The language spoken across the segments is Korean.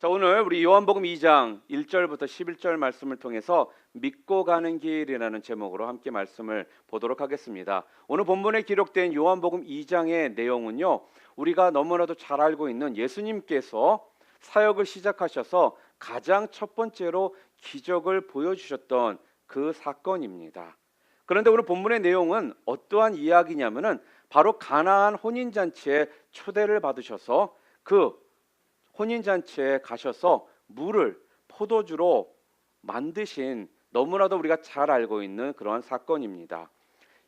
자, 오늘 우리 요한복음 2장 1절부터 11절 말씀을 통해서 믿고 가는 길이라는 제목으로 함께 말씀을 보도록 하겠습니다. 오늘 본문에 기록된 요한복음 2장의 내용은요, 우리가 너무나도 잘 알고 있는 예수님께서 사역을 시작하셔서 가장 첫 번째로 기적을 보여주셨던 그 사건입니다. 그런데 오늘 본문의 내용은 어떠한 이야기냐면은 바로 가나안 혼인잔치에 초대를 받으셔서 그 혼인잔치에 가셔서 물을 포도주로 만드신, 너무나도 우리가 잘 알고 있는 그러한 사건입니다.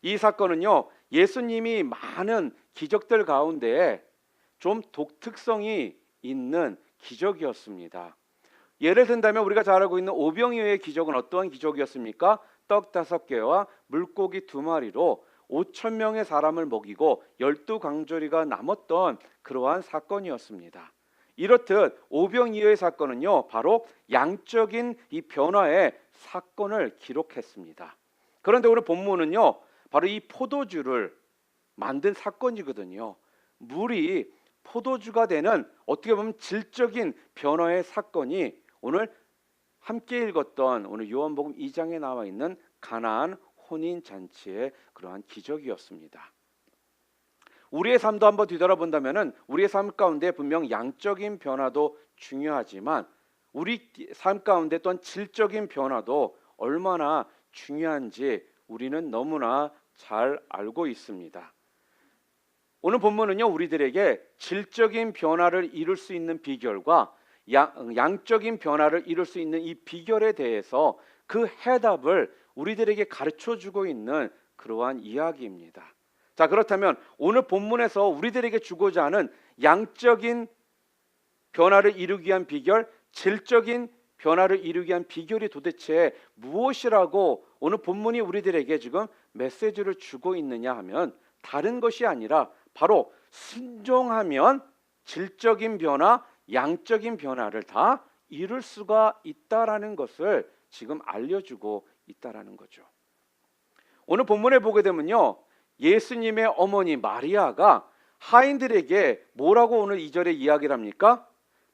이 사건은요, 예수님이 많은 기적들 가운데 좀 독특성이 있는 기적이었습니다. 예를 든다면 우리가 잘 알고 있는 오병이어의 기적은 어떠한 기적이었습니까? 떡 5개와 물고기 2마리로 5천 명의 사람을 먹이고 12강조리가 남았던 그러한 사건이었습니다. 이렇듯 오병이어의 사건은요, 바로 양적인 이 변화의 사건을 기록했습니다. 그런데 오늘 본문은요, 바로 이 포도주를 만든 사건이거든요. 물이 포도주가 되는, 어떻게 보면 질적인 변화의 사건이 오늘 함께 읽었던 오늘 요한복음 2장에 나와 있는 가나안 혼인 잔치의 그러한 기적이었습니다. 우리의 삶도 한번 뒤돌아본다면은 우리의 삶 가운데 분명 양적인 변화도 중요하지만 우리 삶 가운데 또한 질적인 변화도 얼마나 중요한지 우리는 너무나 잘 알고 있습니다. 오늘 본문은요, 우리들에게 질적인 변화를 이룰 수 있는 비결과 양적인 변화를 이룰 수 있는 이 비결에 대해서 그 해답을 우리들에게 가르쳐 주고 있는 그러한 이야기입니다. 자, 그렇다면 오늘 본문에서 우리들에게 주고자 하는 양적인 변화를 이루기 위한 비결, 질적인 변화를 이루기 위한 비결이 도대체 무엇이라고 오늘 본문이 우리들에게 지금 메시지를 주고 있느냐 하면 다른 것이 아니라 바로 순종하면 질적인 변화, 양적인 변화를 다 이룰 수가 있다라는 것을 지금 알려주고 있다라는 거죠. 오늘 본문에 보게 되면요, 예수님의 어머니 마리아가 하인들에게 뭐라고 오늘 2절에 이야기를 합니까?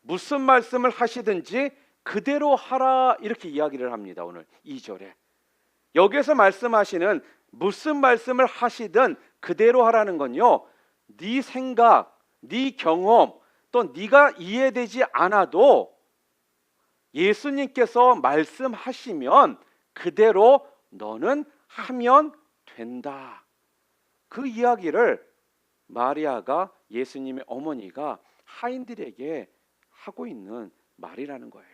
무슨 말씀을 하시든지 그대로 하라, 이렇게 이야기를 합니다. 오늘 2절에 여기에서 말씀하시는 무슨 말씀을 하시든 그대로 하라는 건요, 네 생각, 네 경험, 또 네가 이해되지 않아도 예수님께서 말씀하시면 그대로 너는 하면 된다. 그 이야기를 마리아가, 예수님의 어머니가 하인들에게 하고 있는 말이라는 거예요.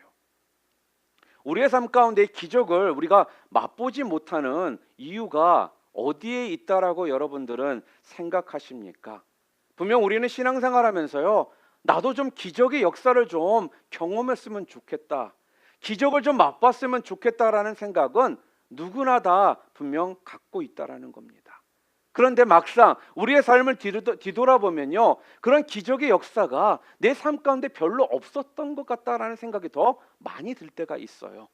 우리의 삶 가운데 기적을 우리가 맛보지 못하는 이유가 어디에 있다라고 여러분들은 생각하십니까? 분명 우리는 신앙생활하면서요, 나도 좀 기적의 역사를 좀 경험했으면 좋겠다, 기적을 좀 맛봤으면 좋겠다라는 생각은 누구나 다 분명 갖고 있다라는 겁니다. 그런데 막상 우리의 삶을 뒤돌아보면요, 그런 기적의 역사가 내 삶 가운데 별로 없었던 것 같다라는 생각이 더 많이 들 때가 있어요.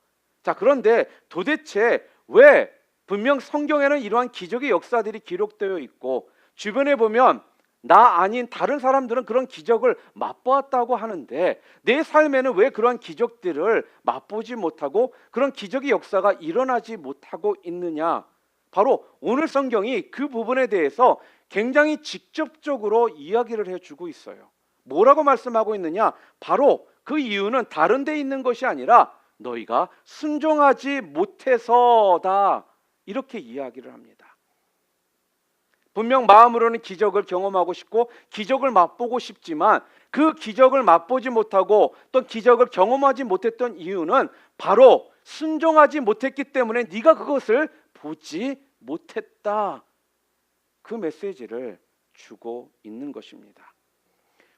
자, 그런데 도대체 왜 분명 성경에는 이러한 기적의 역사들이 기록되어 있고 주변에 보면 나 아닌 다른 사람들은 그런 기적을 맛보았다고 하는데 내 삶에는 왜 그러한 기적들을 맛보지 못하고 그런 기적의 역사가 일어나지 못하고 있느냐? 바로 오늘 성경이 그 부분에 대해서 굉장히 직접적으로 이야기를 해주고 있어요. 뭐라고 말씀하고 있느냐? 바로 그 이유는 다른 데 있는 것이 아니라 너희가 순종하지 못해서다, 이렇게 이야기를 합니다. 분명 마음으로는 기적을 경험하고 싶고 기적을 맛보고 싶지만 그 기적을 맛보지 못하고 또 기적을 경험하지 못했던 이유는 바로 순종하지 못했기 때문에 네가 그것을 보지 못했다, 그 메시지를 주고 있는 것입니다.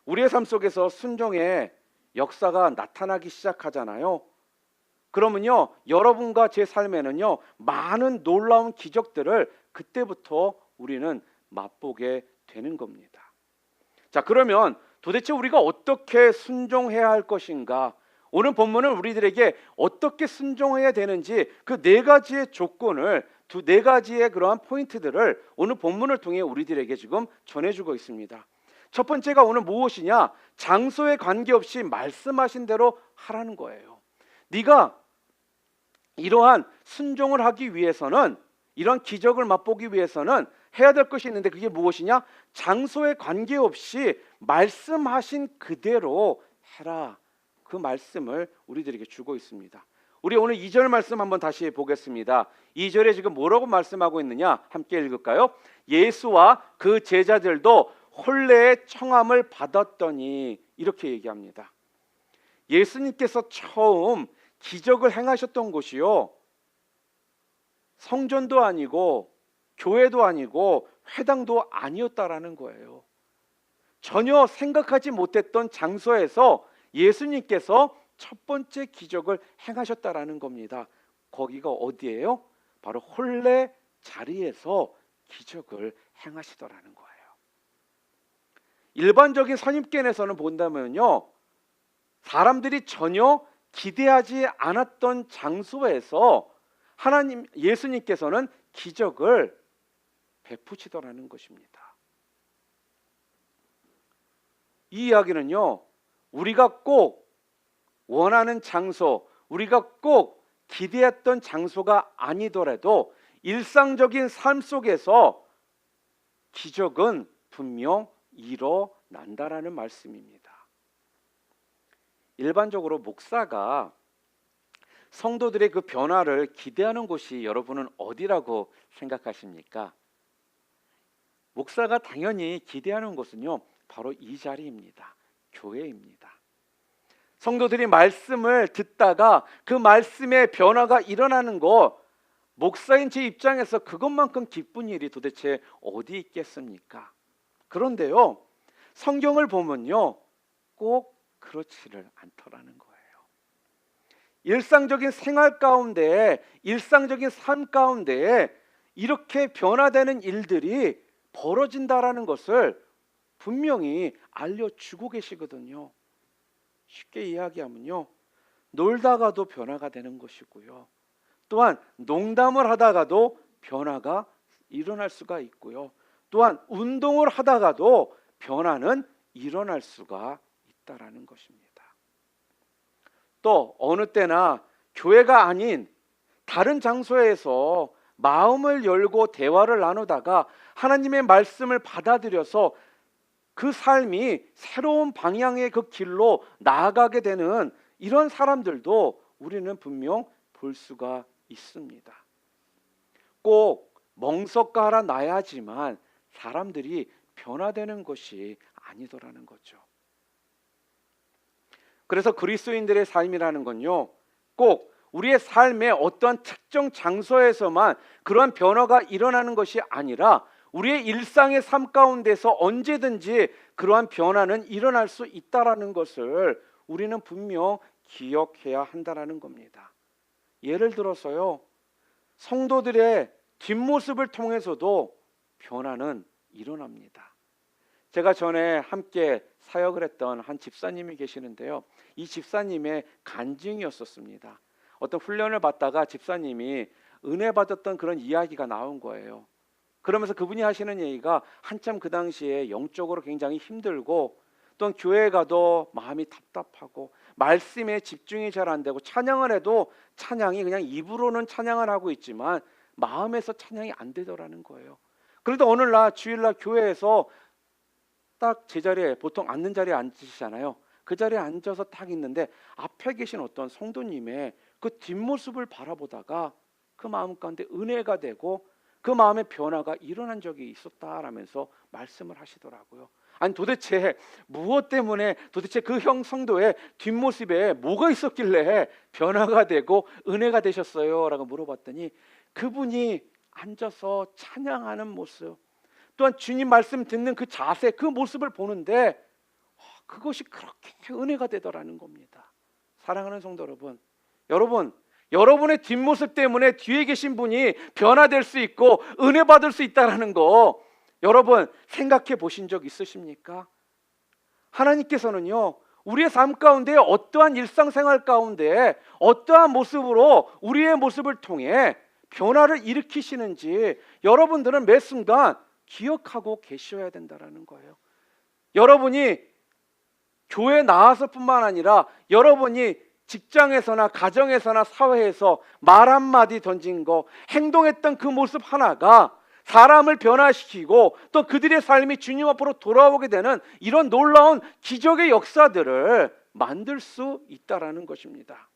우리의 삶 속에서 순종의 역사가 나타나기 시작하잖아요. 그러면요, 여러분과 제 삶에는요, 많은 놀라운 기적들을 그때부터 우리는 맛보게 되는 겁니다. 자, 그러면 도대체 우리가 어떻게 순종해야 할 것인가? 오늘 본문은 우리들에게 어떻게 순종해야 되는지 그 4가지의 조건을, 4가지의 그러한 포인트들을 오늘 본문을 통해 우리들에게 지금 전해주고 있습니다. 첫 번째가 오늘 무엇이냐? 장소에 관계없이 말씀하신 대로 하라는 거예요. 네가 이러한 순종을 하기 위해서는, 이런 기적을 맛보기 위해서는 해야 될 것이 있는데 그게 무엇이냐? 장소에 관계없이 말씀하신 그대로 해라. 그 말씀을 우리들에게 주고 있습니다. 우리 오늘 2절 말씀 한번 다시 보겠습니다. 2절에 지금 뭐라고 말씀하고 있느냐? 함께 읽을까요? 예수와 그 제자들도 혼례의 청함을 받았더니, 이렇게 얘기합니다. 예수님께서 처음 기적을 행하셨던 곳이요, 성전도 아니고 교회도 아니고 회당도 아니었다라는 거예요. 전혀 생각하지 못했던 장소에서 예수님께서 첫 번째 기적을 행하셨다라는 겁니다. 거기가 어디예요? 바로 혼례 자리에서 기적을 행하시더라는 거예요. 일반적인 선입견에서는 본다면요, 사람들이 전혀 기대하지 않았던 장소에서 하나님, 예수님께서는 기적을 베푸시더라는 것입니다. 이 이야기는요, 우리가 꼭 원하는 장소, 우리가 꼭 기대했던 장소가 아니더라도 일상적인 삶 속에서 기적은 분명 일어난다라는 말씀입니다. 일반적으로 목사가 성도들의 그 변화를 기대하는 곳이 여러분은 어디라고 생각하십니까? 목사가 당연히 기대하는 곳은요, 바로 이 자리입니다. 교회입니다. 성도들이 말씀을 듣다가 그 말씀의 변화가 일어나는 것, 목사인 제 입장에서 그것만큼 기쁜 일이 도대체 어디 있겠습니까? 그런데요, 성경을 보면요, 꼭 그렇지를 않더라는 거예요. 일상적인 생활 가운데, 일상적인 삶 가운데 이렇게 변화되는 일들이 벌어진다라는 것을 분명히 알려주고 계시거든요. 쉽게 이야기하면요, 놀다가도 변화가 되는 것이고요, 또한 농담을 하다가도 변화가 일어날 수가 있고요, 또한 운동을 하다가도 변화는 일어날 수가 있다라는 것입니다. 또 어느 때나 교회가 아닌 다른 장소에서 마음을 열고 대화를 나누다가 하나님의 말씀을 받아들여서 그 삶이 새로운 방향의 그 길로 나아가게 되는 이런 사람들도 우리는 분명 볼 수가 있습니다. 꼭 멍석가 하나 놔야지만 사람들이 변화되는 것이 아니더라는 거죠. 그래서 그리스도인들의 삶이라는 건요, 꼭 우리의 삶의 어떠한 특정 장소에서만 그러한 변화가 일어나는 것이 아니라 우리의 일상의 삶 가운데서 언제든지 그러한 변화는 일어날 수 있다라는 것을 우리는 분명 기억해야 한다라는 겁니다. 예를 들어서요, 성도들의 뒷모습을 통해서도 변화는 일어납니다. 제가 전에 함께 사역을 했던 한 집사님이 계시는데요, 이 집사님의 간증이었었습니다. 어떤 훈련을 받다가 집사님이 은혜 받았던 그런 이야기가 나온 거예요. 그러면서 그분이 하시는 얘기가 한참 그 당시에 영적으로 굉장히 힘들고, 또 교회에 가도 마음이 답답하고 말씀에 집중이 잘 안 되고, 찬양을 해도 찬양이 그냥 입으로는 찬양을 하고 있지만 마음에서 찬양이 안 되더라는 거예요. 그래도 어느 날 주일날 교회에서 딱 제자리에, 보통 앉는 자리에 앉으시잖아요. 그 자리에 앉아서 딱 있는데 앞에 계신 어떤 성도님의 그 뒷모습을 바라보다가 그 마음 가운데 은혜가 되고 그 마음의 변화가 일어난 적이 있었다라면서 말씀을 하시더라고요. 아니 도대체 무엇 때문에, 도대체 그 형 성도의 뒷모습에 뭐가 있었길래 변화가 되고 은혜가 되셨어요? 라고 물어봤더니 그분이 앉아서 찬양하는 모습, 또한 주님 말씀 듣는 그 자세, 그 모습을 보는데 그것이 그렇게 은혜가 되더라는 겁니다. 사랑하는 성도 여러분, 여러분의 뒷모습 때문에 뒤에 계신 분이 변화될 수 있고 은혜 받을 수 있다는 거 여러분 생각해 보신 적 있으십니까? 하나님께서는요, 우리의 삶 가운데 어떠한 일상생활 가운데 어떠한 모습으로 우리의 모습을 통해 변화를 일으키시는지 여러분들은 매 순간 기억하고 계셔야 된다는 거예요. 여러분이 교회 나와서뿐만 아니라 여러분이 직장에서나 가정에서나 사회에서 말 한마디 던진 거, 행동했던 그 모습 하나가 사람을 변화시키고 또 그들의 삶이 주님 앞으로 돌아오게 되는 이런 놀라운 기적의 역사들을 만들 수 있다라는 것입니다.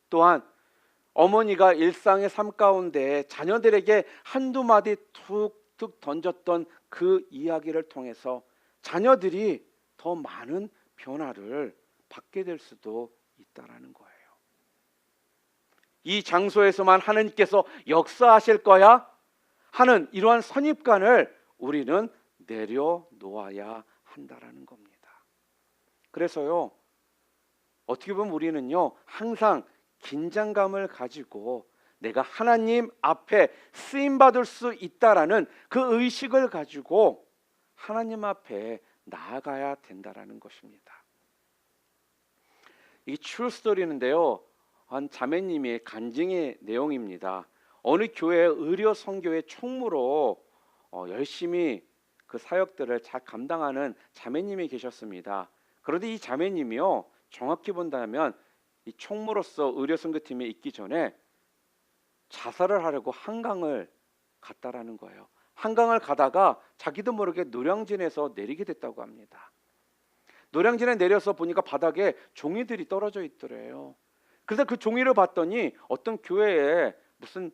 또한 어머니가 일상의 삶 가운데 자녀들에게 한두 마디 툭툭 던졌던 그 이야기를 통해서 자녀들이 더 많은 변화를 받게 될 수도 있다라는 거예요. 이 장소에서만 하나님께서 역사하실 거야 하는 이러한 선입관을 우리는 내려놓아야 한다라는 겁니다. 그래서요, 어떻게 보면 우리는요, 항상 긴장감을 가지고 내가 하나님 앞에 쓰임받을 수 있다라는 그 의식을 가지고 하나님 앞에 나아가야 된다라는 것입니다. 이 true story인데요, 한 자매님의 간증의 내용입니다. 어느 교회 의료 선교의 총무로 열심히 그 사역들을 잘 감당하는 자매님이 계셨습니다. 그런데 이 자매님이요, 정확히 본다면 이 총무로서 의료 선교팀에 있기 전에 자살을 하려고 한강을 갔다라는 거예요. 한강을 가다가 자기도 모르게 노량진에서 내리게 됐다고 합니다. 노량진에 내려서 보니까 바닥에 종이들이 떨어져 있더래요. 그래서 그 종이를 봤더니 어떤 교회에 무슨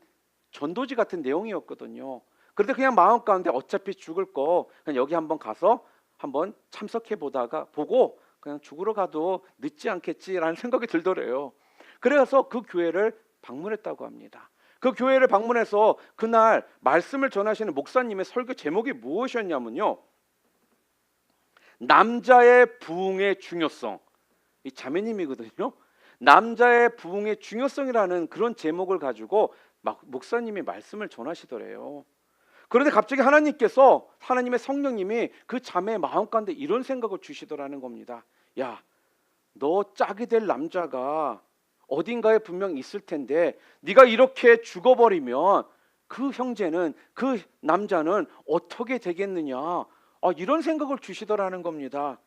전도지 같은 내용이었거든요. 그런데 그냥 마음 가운데 어차피 죽을 거 그냥 여기 한번 가서 한번 참석해 보고 그냥 죽으러 가도 늦지 않겠지라는 생각이 들더래요. 그래서 그 교회를 방문했다고 합니다. 그 교회를 방문해서 그날 말씀을 전하시는 목사님의 설교 제목이 무엇이었냐면요, 남자의 부흥의 중요성. 이 자매님이거든요. 남자의 부흥의 중요성이라는 그런 제목을 가지고 막 목사님이 말씀을 전하시더래요. 그런데 갑자기 하나님께서, 하나님의 성령님이 그 자매의 마음 가운데 이런 생각을 주시더라는 겁니다. 야, 너 짝이 될 남자가 어딘가에 분명 있을 텐데 네가 이렇게 죽어버리면 그 형제는, 그 남자는 어떻게 되겠느냐, 이런 생각을 주시더라는 겁니다.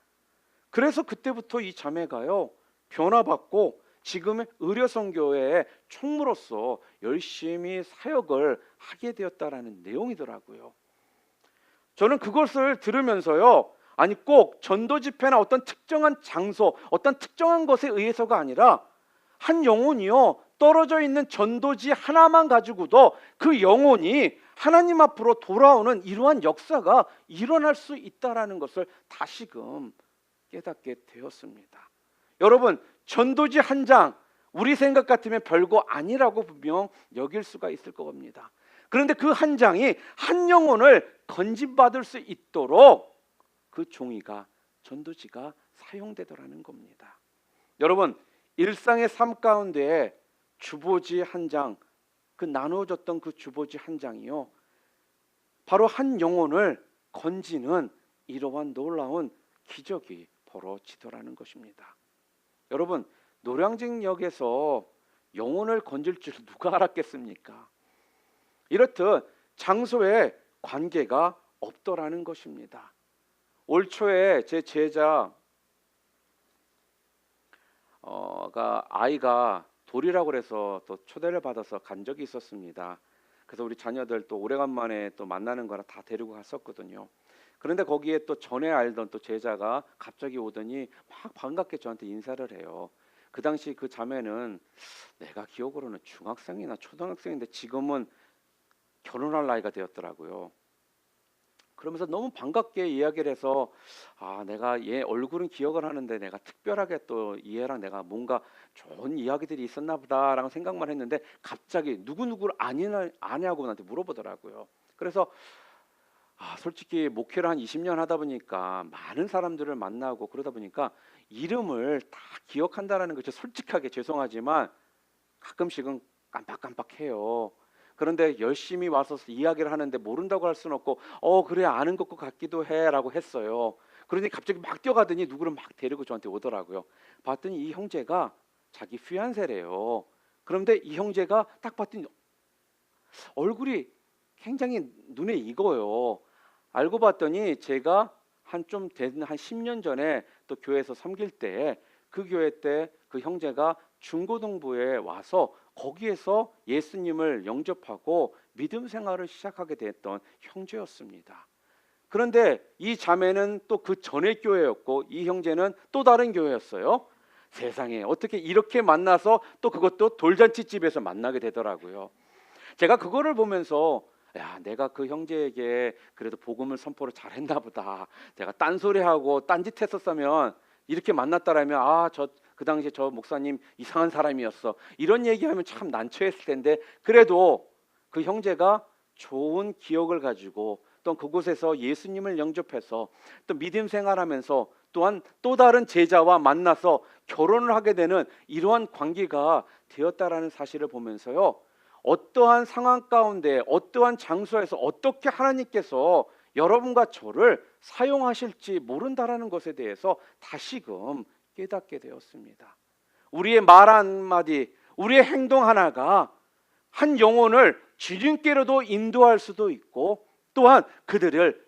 그래서 그때부터 이 자매가요, 변화받고 지금의 의료선교회의 총무로서 열심히 사역을 하게 되었다라는 내용이더라고요. 저는 그것을 들으면서요, 아니 꼭 전도 집회나 어떤 특정한 장소, 어떤 특정한 것에 의해서가 아니라 한 영혼이요, 떨어져 있는 전도지 하나만 가지고도 그 영혼이 하나님 앞으로 돌아오는 이러한 역사가 일어날 수 있다라는 것을 다시금 깨닫게 되었습니다. 여러분, 전도지 한 장, 우리 생각 같으면 별거 아니라고 분명 여길 수가 있을 겁니다. 그런데 그 한 장이 한 영혼을 건진받을 수 있도록 그 종이가, 전도지가 사용되더라는 겁니다. 여러분, 일상의 삶 가운데 주보지 한 장, 그 나누어졌던 그 주보지 한 장이요, 바로 한 영혼을 건지는 이러한 놀라운 기적이 벌어지더라는 것입니다. 여러분, 노량진역에서 영혼을 건질 줄 누가 알았겠습니까? 이렇듯 장소에 관계가 없더라는 것입니다. 올 초에 제 제자 아이가 돌이라고 해서 또 초대를 받아서 간 적이 있었습니다. 그래서 우리 자녀들 또 오래간만에 또 만나는 거라 다 데리고 갔었거든요. 그런데 거기에 또 전에 알던 또 제자가 갑자기 오더니 막 반갑게 저한테 인사를 해요. 그 당시 그 자매는 내가 기억으로는 중학생이나 초등학생인데 지금은 결혼할 나이가 되었더라고요. 그러면서 너무 반갑게 이야기를 해서, 내가 얘 얼굴은 기억을 하는데 내가 특별하게 또 얘랑 내가 뭔가 좋은 이야기들이 있었나 보다라는 생각만 했는데 갑자기 누구누구를 아냐고 나한테 물어보더라고요. 그래서 솔직히 목회를 한 20년 하다 보니까 많은 사람들을 만나고 그러다 보니까 이름을 다 기억한다라는 것이 솔직하게 죄송하지만 가끔씩은 깜빡깜빡해요. 그런데 열심히 와서 이야기를 하는데 모른다고 할 수는 없고 그래 아는 것 같기도 해라고 했어요. 그러니 갑자기 막 뛰어가더니 누구를 막 데리고 저한테 오더라고요. 봤더니 이 형제가 자기 휘안세래요. 그런데 이 형제가 딱 봤더니 얼굴이 굉장히 눈에 익어요. 알고 봤더니 제가 한 좀 된 한 10년 전에 또 교회에서 섬길 때 그 교회 때 그 형제가 중고등부에 와서 거기에서 예수님을 영접하고 믿음 생활을 시작하게 됐던 형제였습니다. 그런데 이 자매는 또 그 전의 교회였고 이 형제는 또 다른 교회였어요. 세상에 어떻게 이렇게 만나서 또 그것도 돌잔치집에서 만나게 되더라고요. 제가 그거를 보면서 야, 내가 그 형제에게 그래도 복음을 선포를 잘했나 보다. 내가 딴소리하고 딴짓 했었으면 이렇게 만났다라면 저 그 당시에 저 목사님 이상한 사람이었어. 이런 얘기하면 참 난처했을 텐데 그래도 그 형제가 좋은 기억을 가지고 또 그곳에서 예수님을 영접해서 또 믿음 생활하면서 또한 또 다른 제자와 만나서 결혼을 하게 되는 이러한 관계가 되었다라는 사실을 보면서요. 어떠한 상황 가운데 어떠한 장소에서 어떻게 하나님께서 여러분과 저를 사용하실지 모른다라는 것에 대해서 다시금 깨닫게 되었습니다. 우리의 말 한마디, 우리의 행동 하나가 한 영혼을 주님께로도 인도할 수도 있고 또한 그들을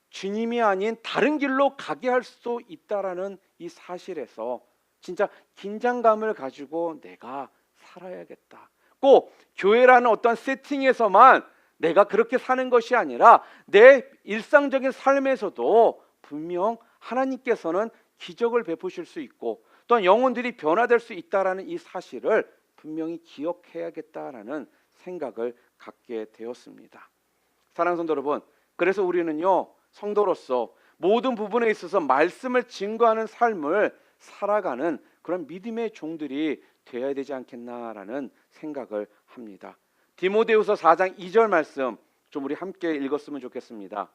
주님이 아닌 다른 길로 가게 할 수도 있다라는 이 사실에서 진짜 긴장감을 가지고 내가 살아야겠다. 꼭 교회라는 어떤 세팅에서만 내가 그렇게 사는 것이 아니라 내 일상적인 삶에서도 분명 하나님께서는 기적을 베푸실 수 있고 또한 영혼들이 변화될 수 있다라는 이 사실을 분명히 기억해야겠다라는 생각을 갖게 되었습니다. 사랑하는 성도 여러분, 그래서 우리는요 성도로서 모든 부분에 있어서 말씀을 증거하는 삶을 살아가는 그런 믿음의 종들이 되어야 되지 않겠나라는 생각을 합니다. 디모데후서 4장 2절 말씀 좀 우리 함께 읽었으면 좋겠습니다.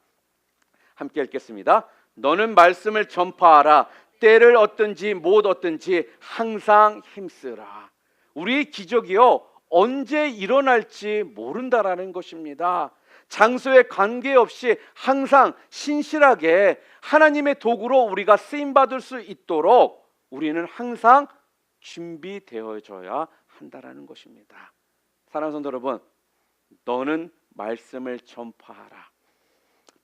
함께 읽겠습니다. 너는 말씀을 전파하라. 때를 얻든지 못 얻든지 항상 힘쓰라. 우리의 기적이요 언제 일어날지 모른다라는 것입니다. 장소에 관계없이 항상 신실하게 하나님의 도구로 우리가 쓰임받을 수 있도록 우리는 항상 준비되어져야 한다라는 것입니다. 사랑하는 성도 여러분, 너는 말씀을 전파하라.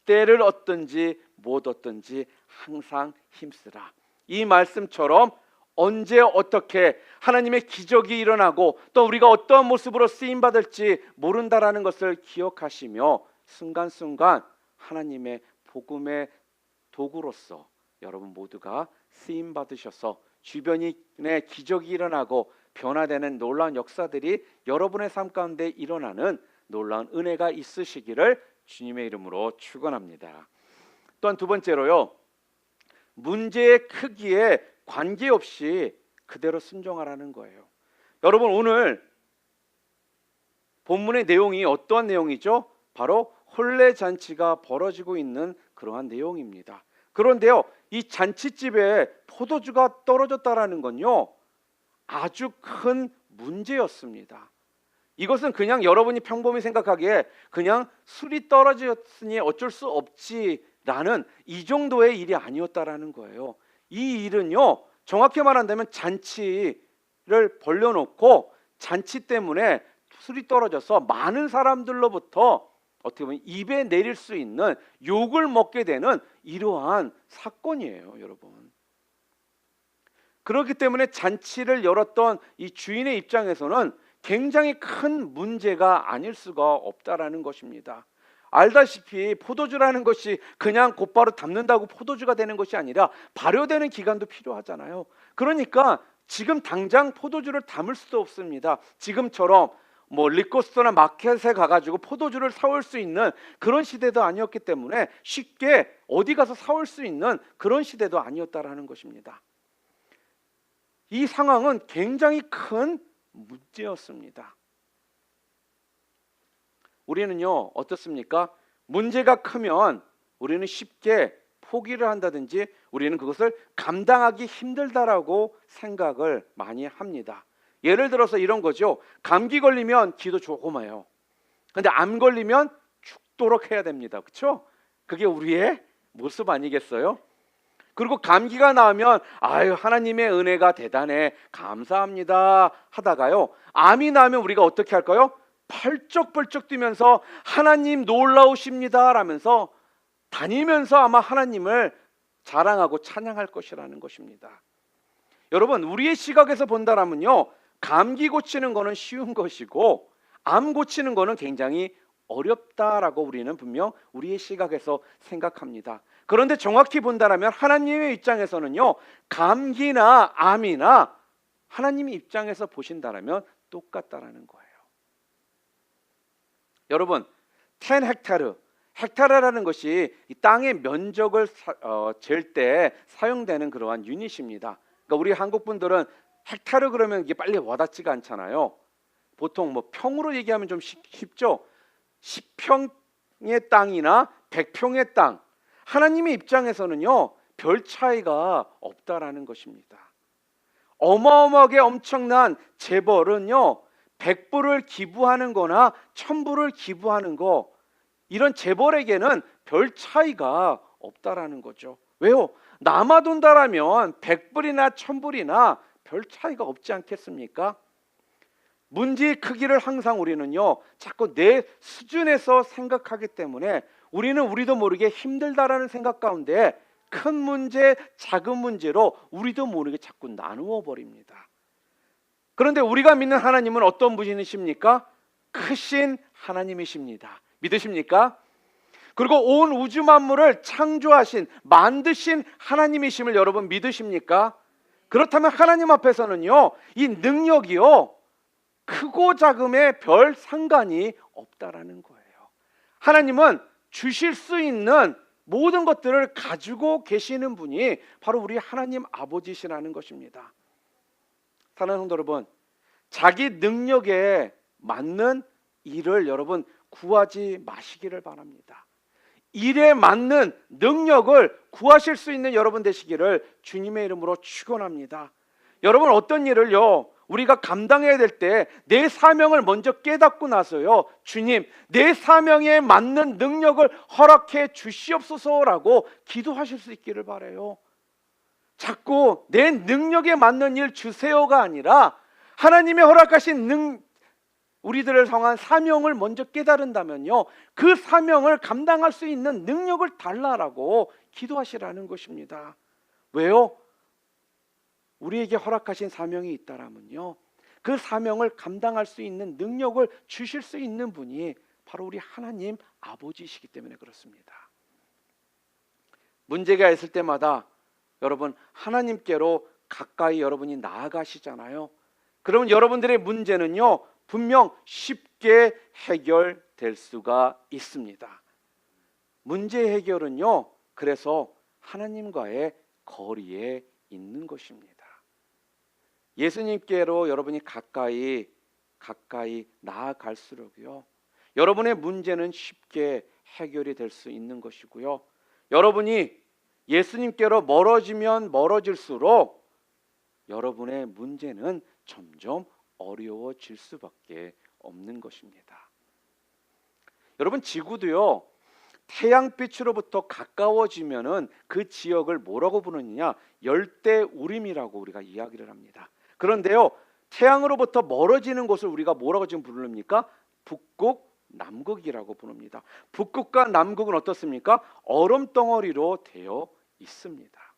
때를 얻든지 못 얻든지 항상 힘쓰라. 이 말씀처럼 언제 어떻게 하나님의 기적이 일어나고 또 우리가 어떠한 모습으로 쓰임받을지 모른다라는 것을 기억하시며 순간순간 하나님의 복음의 도구로서 여러분 모두가 쓰임받으셔서 주변에 기적이 일어나고 변화되는 놀라운 역사들이 여러분의 삶 가운데 일어나는 놀라운 은혜가 있으시기를 주님의 이름으로 축원합니다. 또한 두 번째로요, 문제의 크기에 관계없이 그대로 순종하라는 거예요. 여러분 오늘 본문의 내용이 어떠한 내용이죠? 바로 혼례 잔치가 벌어지고 있는 그러한 내용입니다. 그런데요, 이 잔치집에 포도주가 떨어졌다라는 건요 아주 큰 문제였습니다. 이것은 그냥 여러분이 평범히 생각하기에 그냥 술이 떨어졌으니 어쩔 수 없지라는 이 정도의 일이 아니었다라는 거예요. 이 일은요 정확히 말한다면 잔치를 벌려놓고 잔치 때문에 술이 떨어져서 많은 사람들로부터 어떻게 보면 입에 내릴 수 있는 욕을 먹게 되는 이러한 사건이에요, 여러분. 그렇기 때문에 잔치를 열었던 이 주인의 입장에서는 굉장히 큰 문제가 아닐 수가 없다라는 것입니다. 알다시피 포도주라는 것이 그냥 곧바로 담는다고 포도주가 되는 것이 아니라 발효되는 기간도 필요하잖아요. 그러니까 지금 당장 포도주를 담을 수도 없습니다. 지금처럼 리코스토나 마켓에 가가지고 포도주를 사올 수 있는 그런 시대도 아니었기 때문에 쉽게 어디 가서 사올 수 있는 그런 시대도 아니었다라는 것입니다. 이 상황은 굉장히 큰 문제였습니다. 우리는요 어떻습니까? 문제가 크면 우리는 쉽게 포기를 한다든지 우리는 그것을 감당하기 힘들다라고 생각을 많이 합니다. 예를 들어서 이런 거죠. 감기 걸리면 기도 조그마요. 근데 암 걸리면 죽도록 해야 됩니다. 그렇죠? 그게 우리의 모습 아니겠어요? 그리고 감기가 나면 아유 하나님의 은혜가 대단해 감사합니다 하다가요 암이 나면 우리가 어떻게 할까요? 펄쩍펄쩍 뛰면서 하나님 놀라우십니다 라면서 다니면서 아마 하나님을 자랑하고 찬양할 것이라는 것입니다. 여러분, 우리의 시각에서 본다라면요, 감기 고치는 거는 쉬운 것이고 암 고치는 거는 굉장히 어렵다라고 우리는 분명 우리의 시각에서 생각합니다. 그런데 정확히 본다라면 하나님의 입장에서는요, 감기나 암이나 하나님의 입장에서 보신다라면 똑같다라는 거예요. 여러분, 10 헥타르, 헥타르라는 것이 이 땅의 면적을 잴 때 사용되는 그러한 유닛입니다. 그러니까 우리 한국 분들은 헥타르 그러면 이게 빨리 와닿지가 않잖아요. 보통 뭐 평으로 얘기하면 좀 쉽죠. 10평의 땅이나 100평의 땅, 하나님의 입장에서는요, 별 차이가 없다라는 것입니다. 어마어마하게 엄청난 재벌은요, 100불을 기부하는 거나 1000불을 기부하는 거, 이런 재벌에게는 별 차이가 없다라는 거죠. 왜요? 남아돈다라면 100불이나 1000불이나 별 차이가 없지 않겠습니까? 문제의 크기를 항상 우리는요, 자꾸 내 수준에서 생각하기 때문에 우리도 모르게 힘들다라는 생각 가운데 큰 문제, 작은 문제로 우리도 모르게 자꾸 나누어 버립니다. 그런데 우리가 믿는 하나님은 어떤 분이십니까? 크신 하나님이십니다. 믿으십니까? 그리고 온 우주 만물을 창조하신, 만드신 하나님이심을 여러분 믿으십니까? 그렇다면 하나님 앞에서는요, 이 능력이요, 크고 작음에 별 상관이 없다라는 거예요. 하나님은 주실 수 있는 모든 것들을 가지고 계시는 분이 바로 우리 하나님 아버지시라는 것입니다. 사랑하는 성도 여러분, 자기 능력에 맞는 일을 여러분 구하지 마시기를 바랍니다. 일에 맞는 능력을 구하실 수 있는 여러분 되시기를 주님의 이름으로 축원합니다. 여러분, 어떤 일을요, 우리가 감당해야 될 때 내 사명을 먼저 깨닫고 나서요, 주님, 내 사명에 맞는 능력을 허락해 주시옵소서라고 기도하실 수 있기를 바라요. 자꾸 내 능력에 맞는 일 주세요가 아니라 하나님의 허락하신 우리들을 향한 사명을 먼저 깨달은다면요, 그 사명을 감당할 수 있는 능력을 달라라고 기도하시라는 것입니다. 왜요? 우리에게 허락하신 사명이 있다라면요, 그 사명을 감당할 수 있는 능력을 주실 수 있는 분이 바로 우리 하나님 아버지시기 때문에 그렇습니다. 문제가 있을 때마다 여러분 하나님께로 가까이 여러분이 나아가시잖아요. 그러면 여러분들의 문제는요, 분명 쉽게 해결될 수가 있습니다. 문제 해결은요, 그래서 하나님과의 거리에 있는 것입니다. 예수님께로 여러분이 가까이 나아갈수록요, 여러분의 문제는 쉽게 해결이 될 수 있는 것이고요, 여러분이 예수님께로 멀어지면 멀어질수록 여러분의 문제는 점점 어려워질 수밖에 없는 것입니다. 여러분, 지구도요, 태양빛으로부터 가까워지면은 그 지역을 뭐라고 부르느냐? 열대우림이라고 우리가 이야기를 합니다. 그런데요, 태양으로부터 멀어지는 곳을 우리가 뭐라고 지금 부릅니까? 북극, 남극이라고 부릅니다. 북극과 남극은 어떻습니까? 얼음 덩어리로 되어 있습니다.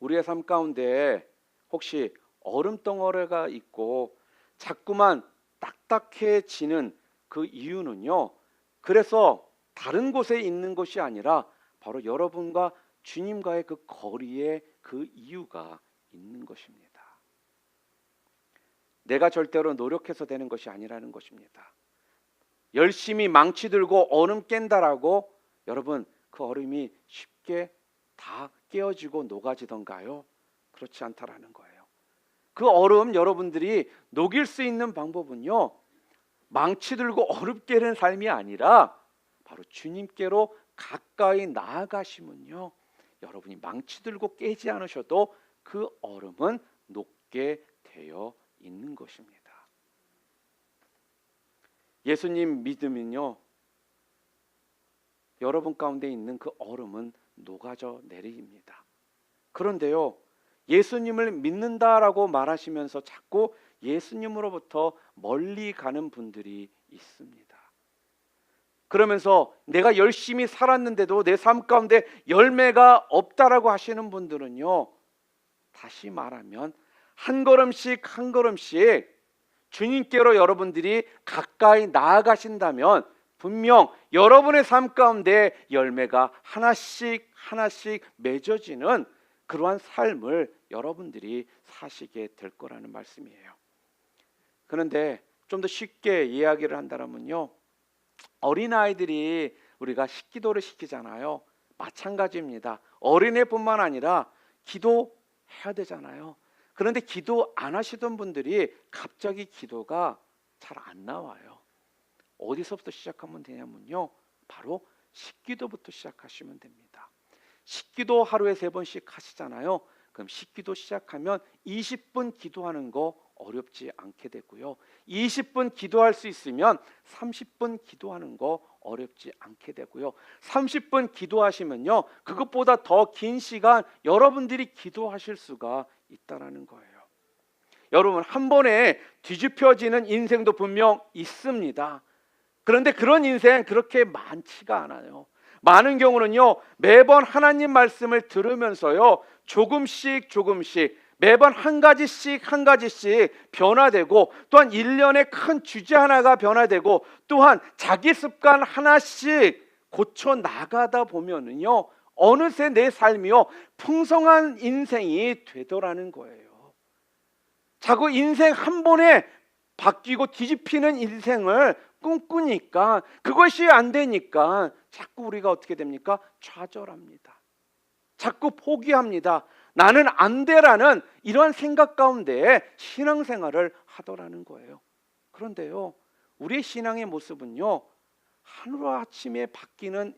우리의 삶 가운데 혹시 얼음 덩어리가 있고 자꾸만 딱딱해지는 그 이유는요, 그래서 다른 곳에 있는 것이 아니라 바로 여러분과 주님과의 그 거리에 그 이유가 있는 것입니다. 내가 절대로 노력해서 되는 것이 아니라는 것입니다. 열심히 망치 들고 얼음 깬다라고 여러분 그 얼음이 쉽게 다 깨어지고 녹아지던가요? 그렇지 않다라는 거예요. 그 얼음 여러분들이 녹일 수 있는 방법은요, 망치 들고 얼음 깨는 삶이 아니라 바로 주님께로 가까이 나아가시면요, 여러분이 망치 들고 깨지 않으셔도 그 얼음은 녹게 되어 있는 것입니다. 예수님 믿으면요, 여러분 가운데 있는 그 얼음은 녹아져 내립니다. 그런데요, 예수님을 믿는다라고 말하시면서 자꾸 예수님으로부터 멀리 가는 분들이 있습니다. 그러면서 내가 열심히 살았는데도 내 삶 가운데 열매가 없다라고 하시는 분들은요, 다시 말하면 한 걸음씩 한 걸음씩 주님께로 여러분들이 가까이 나아가신다면 분명 여러분의 삶 가운데 열매가 하나씩 하나씩 맺어지는 그러한 삶을 여러분들이 사시게 될 거라는 말씀이에요. 그런데 좀 더 쉽게 이야기를 한다면요, 어린아이들이 우리가 식기도를 시키잖아요. 마찬가지입니다. 어린애뿐만 아니라 기도해야 되잖아요. 그런데 기도 안 하시던 분들이 갑자기 기도가 잘 안 나와요. 어디서부터 시작하면 되냐면요, 바로 식기도부터 시작하시면 됩니다. 식기도 하루에 3번씩 하시잖아요. 그럼 식기도 시작하면 20분 기도하는 거 어렵지 않게 되고요, 20분 기도할 수 있으면 30분 기도하는 거 어렵지 않게 되고요, 30분 기도하시면요, 그것보다 더 긴 시간 여러분들이 기도하실 수가 있다라는 거예요. 여러분, 한 번에 뒤집혀지는 인생도 분명 있습니다. 그런데 그런 인생 그렇게 많지가 않아요. 많은 경우는요, 매번 하나님 말씀을 들으면서요, 조금씩 매번 한 가지씩 한 가지씩 변화되고, 또한 1년에 큰 주제 하나가 변화되고, 또한 자기 습관 하나씩 고쳐 나가다 보면은요, 어느새 내 삶이요, 풍성한 인생이 되더라는 거예요. 자꾸 인생 한 번에 바뀌고 뒤집히는 인생을 꿈꾸니까, 그것이 안 되니까 자꾸 우리가 어떻게 됩니까? 좌절합니다. 자꾸 포기합니다. 나는 안 돼라는 이러한 생각 가운데 신앙생활을 하더라는 거예요. 그런데요, 우리의 신앙의 모습은요, 하루아침에 바뀌는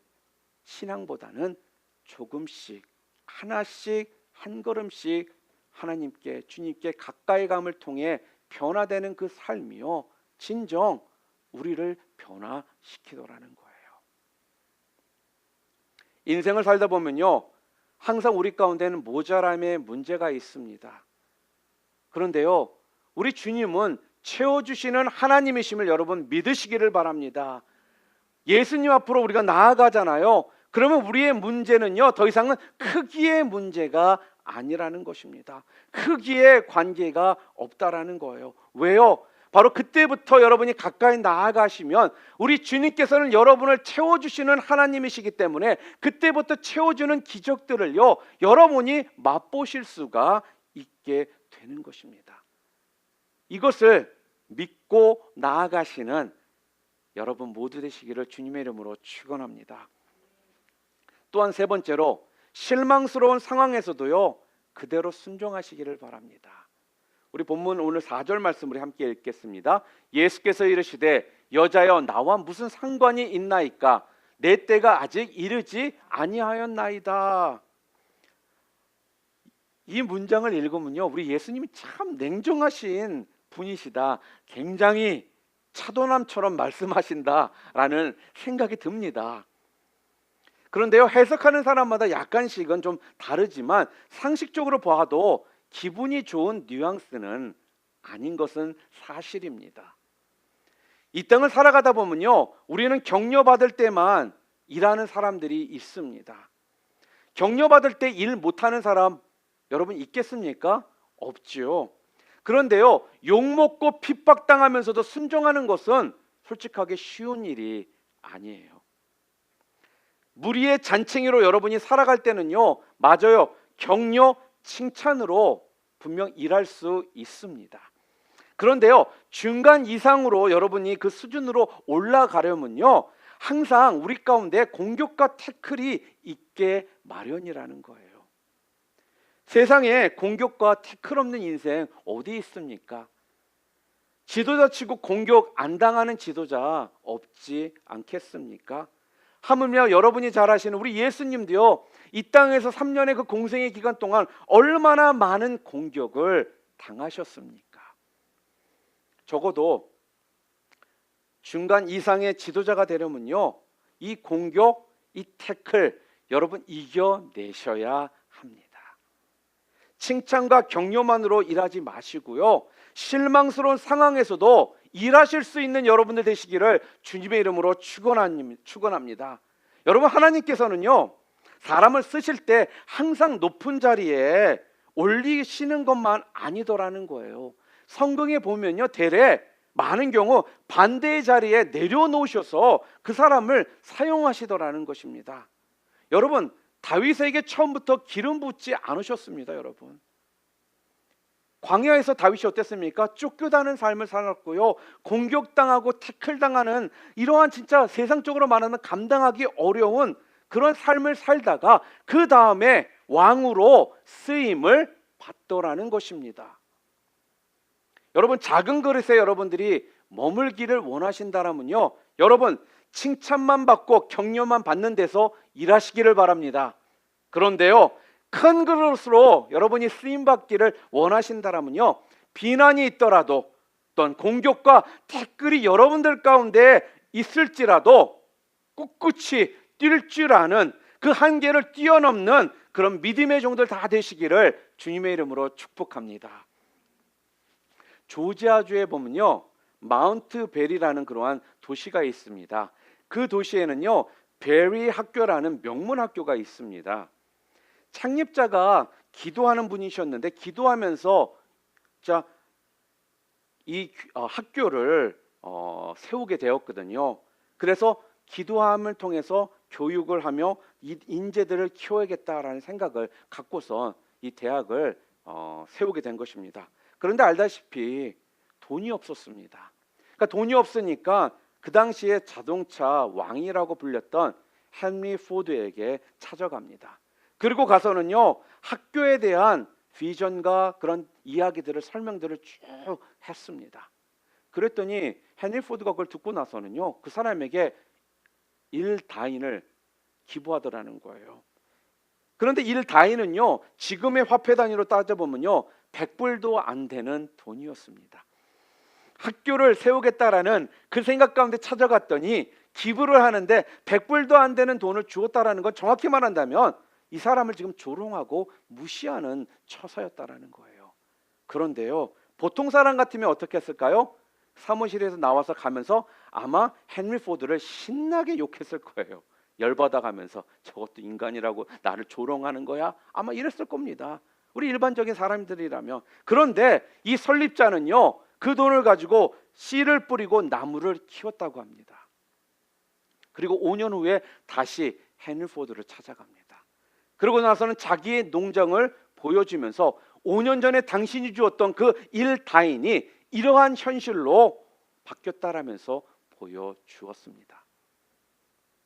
신앙보다는 조금씩 하나씩 한 걸음씩 하나님께, 주님께 가까이 감을 통해 변화되는 그 삶이요, 진정 우리를 변화시키더라는 거예요. 인생을 살다 보면요, 항상 우리 가운데는 모자람의 문제가 있습니다. 그런데요, 우리 주님은 채워주시는 하나님이심을 여러분 믿으시기를 바랍니다. 예수님 앞으로 우리가 나아가잖아요. 그러면 우리의 문제는요, 더 이상은 크기의 문제가 아니라는 것입니다. 크기의 관계가 없다라는 거예요. 왜요? 바로 그때부터 여러분이 가까이 나아가시면 우리 주님께서는 여러분을 채워주시는 하나님이시기 때문에 그때부터 채워주는 기적들을요, 여러분이 맛보실 수가 있게 되는 것입니다. 이것을 믿고 나아가시는 여러분 모두 되시기를 주님의 이름으로 축원합니다. 또한 3번째로, 실망스러운 상황에서도요, 그대로 순종하시기를 바랍니다. 우리 본문 오늘 4절 말씀 우리 함께 읽겠습니다. 예수께서 이르시되 여자여 나와 무슨 상관이 있나이까? 내 때가 아직 이르지 아니하였나이다. 이 문장을 읽으면요, 우리 예수님이 참 냉정하신 분이시다, 굉장히 차도남처럼 말씀하신다라는 생각이 듭니다. 그런데요, 해석하는 사람마다 약간씩은 좀 다르지만 상식적으로 봐도 기분이 좋은 뉘앙스는 아닌 것은 사실입니다. 이 땅을 살아가다 보면요, 우리는 격려받을 때만 일하는 사람들이 있습니다. 격려받을 때 일 못하는 사람 여러분 있겠습니까? 없지요. 그런데요, 욕먹고 핍박당하면서도 순종하는 것은 솔직하게 쉬운 일이 아니에요. 무리의 잔챙이로 여러분이 살아갈 때는요, 맞아요, 격려, 칭찬으로 분명 일할 수 있습니다. 그런데요, 중간 이상으로 여러분이 그 수준으로 올라가려면요, 항상 우리 가운데 공격과 태클이 있게 마련이라는 거예요. 세상에 공격과 태클 없는 인생 어디 있습니까? 지도자 치고 공격 안 당하는 지도자 없지 않겠습니까? 하물며 여러분이 잘 아시는 우리 예수님도요, 이 땅에서 3년의 그 공생의 기간 동안 얼마나 많은 공격을 당하셨습니까? 적어도 중간 이상의 지도자가 되려면요, 이 공격, 이 태클 여러분 이겨내셔야 합니다. 칭찬과 격려만으로 일하지 마시고요, 실망스러운 상황에서도 일하실 수 있는 여러분들 되시기를 주님의 이름으로 축원합니다. 여러분, 하나님께서는요, 사람을 쓰실 때 항상 높은 자리에 올리시는 것만 아니더라는 거예요. 성경에 보면요, 대래 많은 경우 반대의 자리에 내려놓으셔서 그 사람을 사용하시더라는 것입니다. 여러분, 다윗에게 처음부터 기름 붓지 않으셨습니다. 여러분, 광야에서 다윗이 어땠습니까? 쫓겨다는 삶을 살았고요, 공격당하고 태클당하는 이러한 진짜 세상적으로 말하면 감당하기 어려운 그런 삶을 살다가 그 다음에 왕으로 쓰임을 받더라는 것입니다. 여러분, 작은 그릇에 여러분들이 머물기를 원하신다면요, 여러분, 칭찬만 받고 격려만 받는 데서 일하시기를 바랍니다. 그런데요, 큰 그릇으로 여러분이 쓰임받기를 원하신다면요, 비난이 있더라도 어떤 공격과 태클이 여러분들 가운데 있을지라도 꿋꿋이 뛸 줄 아는 그 한계를 뛰어넘는 그런 믿음의 종들 다 되시기를 주님의 이름으로 축복합니다. 조지아주에 보면요, 마운트 벨이라는 그러한 도시가 있습니다. 그 도시에는요, 베리 학교라는 명문 학교가 있습니다. 창립자가 기도하는 분이셨는데 기도하면서 이 학교를 세우게 되었거든요. 그래서 기도함을 통해서 교육을 하며 이 인재들을 키워야겠다라는 생각을 갖고서 이 대학을 세우게 된 것입니다. 그런데 알다시피 돈이 없었습니다. 그러니까 돈이 없으니까 그 당시에 자동차 왕이라고 불렸던 헨리 포드에게 찾아갑니다. 그리고 가서는요, 학교에 대한 비전과 그런 이야기들을 설명들을 쭉 했습니다. 그랬더니 헨리 포드가 그걸 듣고 나서는요, 그 사람에게 1다인을 기부하더라는 거예요. 그런데 1다인은요, 지금의 화폐 단위로 따져보면요, 100불도 안 되는 돈이었습니다. 학교를 세우겠다라는 그 생각 가운데 찾아갔더니 기부를 하는데 100불도 안 되는 돈을 주었다라는 건 정확히 말한다면 이 사람을 지금 조롱하고 무시하는 처사였다라는 거예요. 그런데요, 보통 사람 같으면 어떻게 했을까요? 사무실에서 나와서 가면서 아마 헨리 포드를 신나게 욕했을 거예요. 열받아 가면서 저것도 인간이라고 나를 조롱하는 거야? 아마 이랬을 겁니다. 우리 일반적인 사람들이라면. 그런데 이 설립자는요, 그 돈을 가지고 씨를 뿌리고 나무를 키웠다고 합니다. 그리고 5년 후에 다시 헨리 포드를 찾아갑니다. 그러고 나서는 자기의 농장을 보여주면서 5년 전에 당신이 주었던 그 1다인이 이러한 현실로 바뀌었다라면서 보여주었습니다.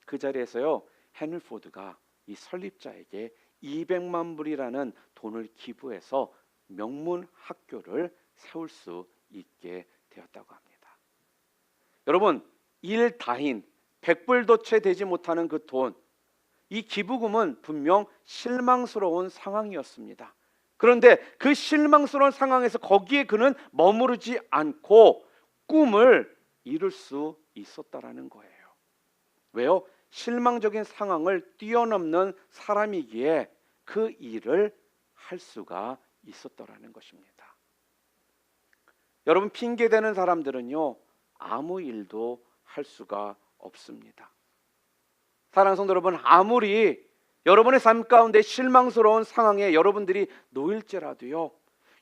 그 자리에서요, 헨리 포드가 이 설립자에게 200만 불이라는 돈을 기부해서 명문 학교를 세울 수 있게 되었다고 합니다. 여러분, 1다인 100불도 채 되지 못하는 그 돈, 이 기부금은 분명 실망스러운 상황이었습니다. 그런데 그 실망스러운 상황에서 거기에 그는 머무르지 않고 꿈을 이룰 수 있었다라는 거예요. 왜요? 실망적인 상황을 뛰어넘는 사람이기에 그 일을 할 수가 있었더라는 것입니다. 여러분, 핑계대는 사람들은요, 아무 일도 할 수가 없습니다. 사랑하는 성도 여러분, 아무리 여러분의 삶 가운데 실망스러운 상황에 여러분들이 놓일지라도요,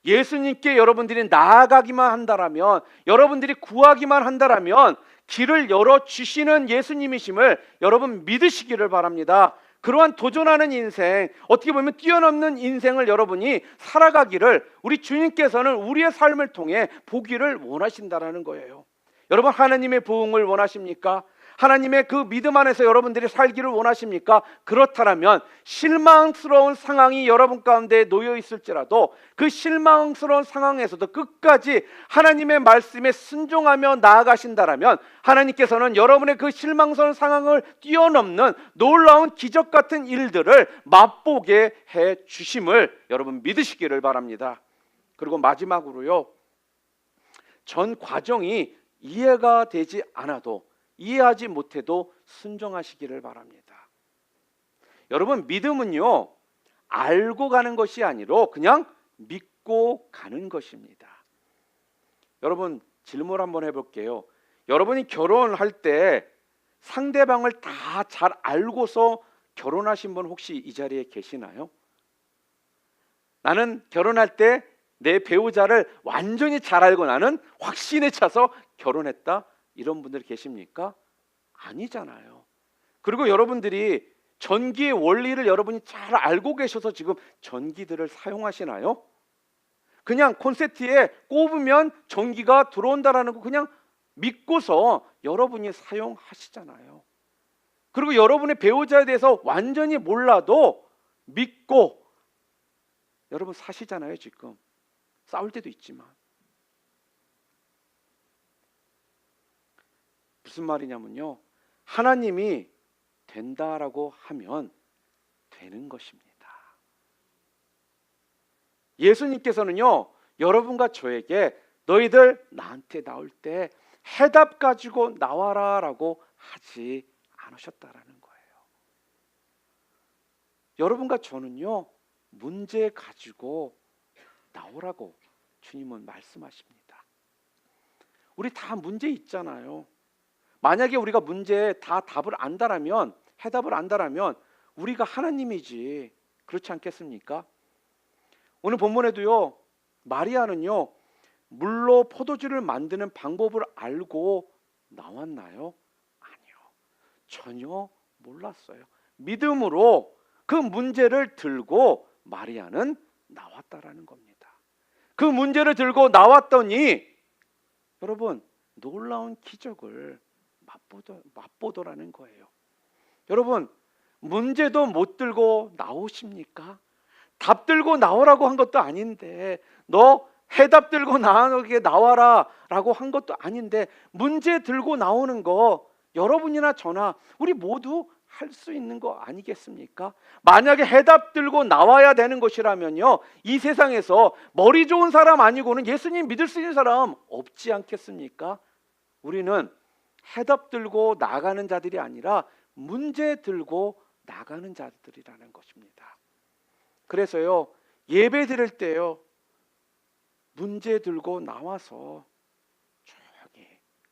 예수님께 여러분들이 나아가기만 한다라면, 여러분들이 구하기만 한다라면 길을 열어주시는 예수님이심을 여러분 믿으시기를 바랍니다. 그러한 도전하는 인생, 어떻게 보면 뛰어넘는 인생을 여러분이 살아가기를 우리 주님께서는 우리의 삶을 통해 보기를 원하신다라는 거예요. 여러분, 하나님의 부흥을 원하십니까? 하나님의 그 믿음 안에서 여러분들이 살기를 원하십니까? 그렇다면 실망스러운 상황이 여러분 가운데 놓여 있을지라도 그 실망스러운 상황에서도 끝까지 하나님의 말씀에 순종하며 나아가신다라면 하나님께서는 여러분의 그 실망스러운 상황을 뛰어넘는 놀라운 기적 같은 일들을 맛보게 해 주심을 여러분 믿으시기를 바랍니다. 그리고 마지막으로요, 전 과정이 이해가 되지 않아도, 이해하지 못해도 순종하시기를 바랍니다. 여러분, 믿음은요, 알고 가는 것이 아니라 그냥 믿고 가는 것입니다. 여러분, 질문을 한번 해볼게요. 여러분이 결혼할 때 상대방을 다 잘 알고서 결혼하신 분 혹시 이 자리에 계시나요? 나는 결혼할 때 내 배우자를 완전히 잘 알고 나는 확신에 차서 결혼했다, 이런 분들 계십니까? 아니잖아요. 그리고 여러분들이 전기의 원리를 여러분이 잘 알고 계셔서 지금 전기들을 사용하시나요? 그냥 콘센트에 꼽으면 전기가 들어온다라는 거 그냥 믿고서 여러분이 사용하시잖아요. 그리고 여러분의 배우자에 대해서 완전히 몰라도 믿고 여러분 사시잖아요. 지금 싸울 때도 있지만. 무슨 말이냐면요, 하나님이 된다라고 하면 되는 것입니다. 예수님께서는요, 여러분과 저에게 너희들 나한테 나올 때 해답 가지고 나와라 라고 하지 않으셨다라는 거예요. 여러분과 저는요, 문제 가지고 나오라고 주님은 말씀하십니다. 우리 다 문제 있잖아요. 만약에 우리가 문제에 다 답을 안다라면, 해답을 안다라면 우리가 하나님이지, 그렇지 않겠습니까? 오늘 본문에도요, 마리아는요, 물로 포도주를 만드는 방법을 알고 나왔나요? 아니요, 전혀 몰랐어요. 믿음으로 그 문제를 들고 마리아는 나왔다라는 겁니다. 그 문제를 들고 나왔더니 여러분, 놀라운 기적을 맛보더라는 거예요. 여러분, 문제도 못 들고 나오십니까? 답 들고 나오라고 한 것도 아닌데, 너 해답 들고 나와라 라고 한 것도 아닌데, 문제 들고 나오는 거 여러분이나 저나 우리 모두 할 수 있는 거 아니겠습니까? 만약에 해답 들고 나와야 되는 것이라면요, 이 세상에서 머리 좋은 사람 아니고는 예수님 믿을 수 있는 사람 없지 않겠습니까? 우리는 해답 들고 나가는 자들이 아니라 문제 들고 나가는 자들이라는 것입니다. 그래서요, 예배 드릴 때요, 문제 들고 나와서 조용히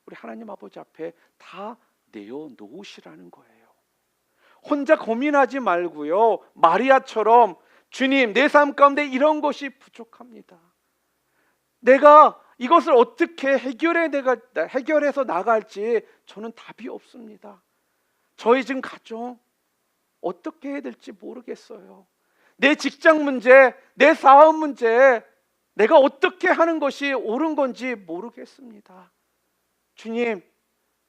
우리 하나님 아버지 앞에 다 내어놓으시라는 거예요. 혼자 고민하지 말고요, 마리아처럼 주님, 내 삶 가운데 이런 것이 부족합니다. 내가 이것을 어떻게 해결해서 나갈지 저는 답이 없습니다. 저희 지금 가정 어떻게 해야 될지 모르겠어요. 내 직장 문제, 내 사업 문제, 내가 어떻게 하는 것이 옳은 건지 모르겠습니다. 주님,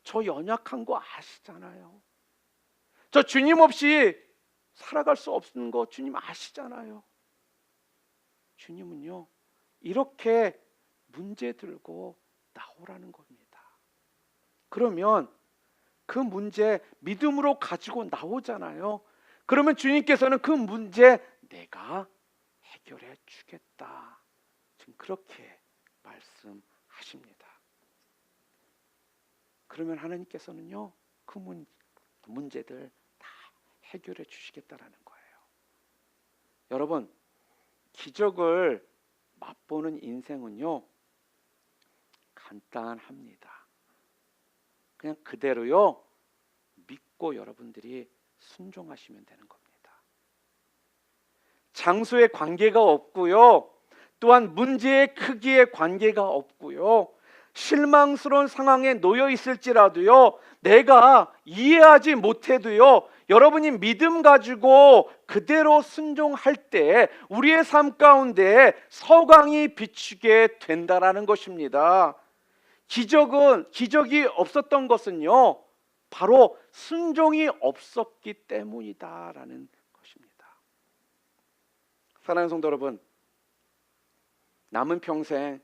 저 연약한 거 아시잖아요. 저 주님 없이 살아갈 수 없는 거 주님 아시잖아요. 주님은요, 이렇게 문제 들고 나오라는 겁니다. 그러면 그 문제 믿음으로 가지고 나오잖아요. 그러면 주님께서는 그 문제 내가 해결해 주겠다, 지금 그렇게 말씀하십니다. 그러면 하나님께서는요, 그 문제들 다 해결해 주시겠다라는 거예요. 여러분, 기적을 맛보는 인생은요, 간단합니다. 그냥 그대로요, 믿고 여러분들이 순종하시면 되는 겁니다. 장소에 관계가 없고요, 또한 문제의 크기에 관계가 없고요, 실망스러운 상황에 놓여 있을지라도요, 내가 이해하지 못해도요, 여러분이 믿음 가지고 그대로 순종할 때 우리의 삶 가운데 서광이 비추게 된다라는 것입니다. 기적이 없었던 것은요, 바로 순종이 없었기 때문이다라는 것입니다. 사랑하는 성도 여러분, 남은 평생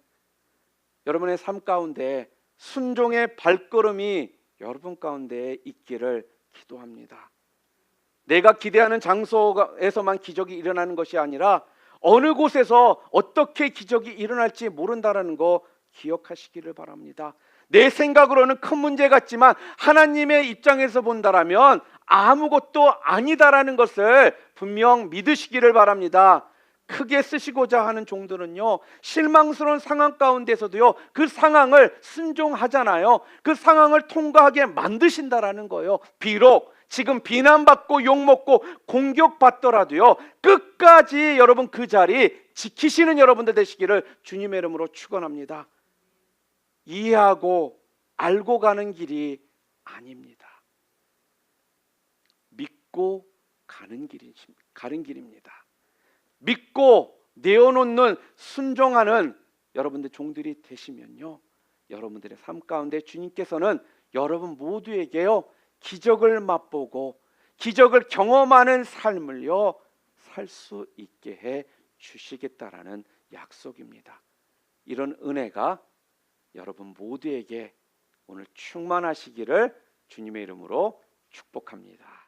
여러분의 삶 가운데 순종의 발걸음이 여러분 가운데 있기를 기도합니다. 내가 기대하는 장소에서만 기적이 일어나는 것이 아니라 어느 곳에서 어떻게 기적이 일어날지 모른다라는 거 기억하시기를 바랍니다. 내 생각으로는 큰 문제 같지만 하나님의 입장에서 본다라면 아무것도 아니다라는 것을 분명 믿으시기를 바랍니다. 크게 쓰시고자 하는 종들은요, 실망스러운 상황 가운데서도요, 그 상황을 순종하잖아요. 그 상황을 통과하게 만드신다라는 거예요. 비록 지금 비난받고 욕먹고 공격받더라도요, 끝까지 여러분 그 자리 지키시는 여러분들 되시기를 주님의 이름으로 축원합니다. 이해하고 알고 가는 길이 아닙니다. 믿고 가는 길입니다. 믿고 내어놓는 순종하는 여러분들 종들이 되시면요, 여러분들의 삶 가운데 주님께서는 여러분 모두에게요, 기적을 맛보고 기적을 경험하는 삶을요, 살 수 있게 해 주시겠다라는 약속입니다. 이런 은혜가 여러분 모두에게 오늘 충만하시기를 주님의 이름으로 축복합니다.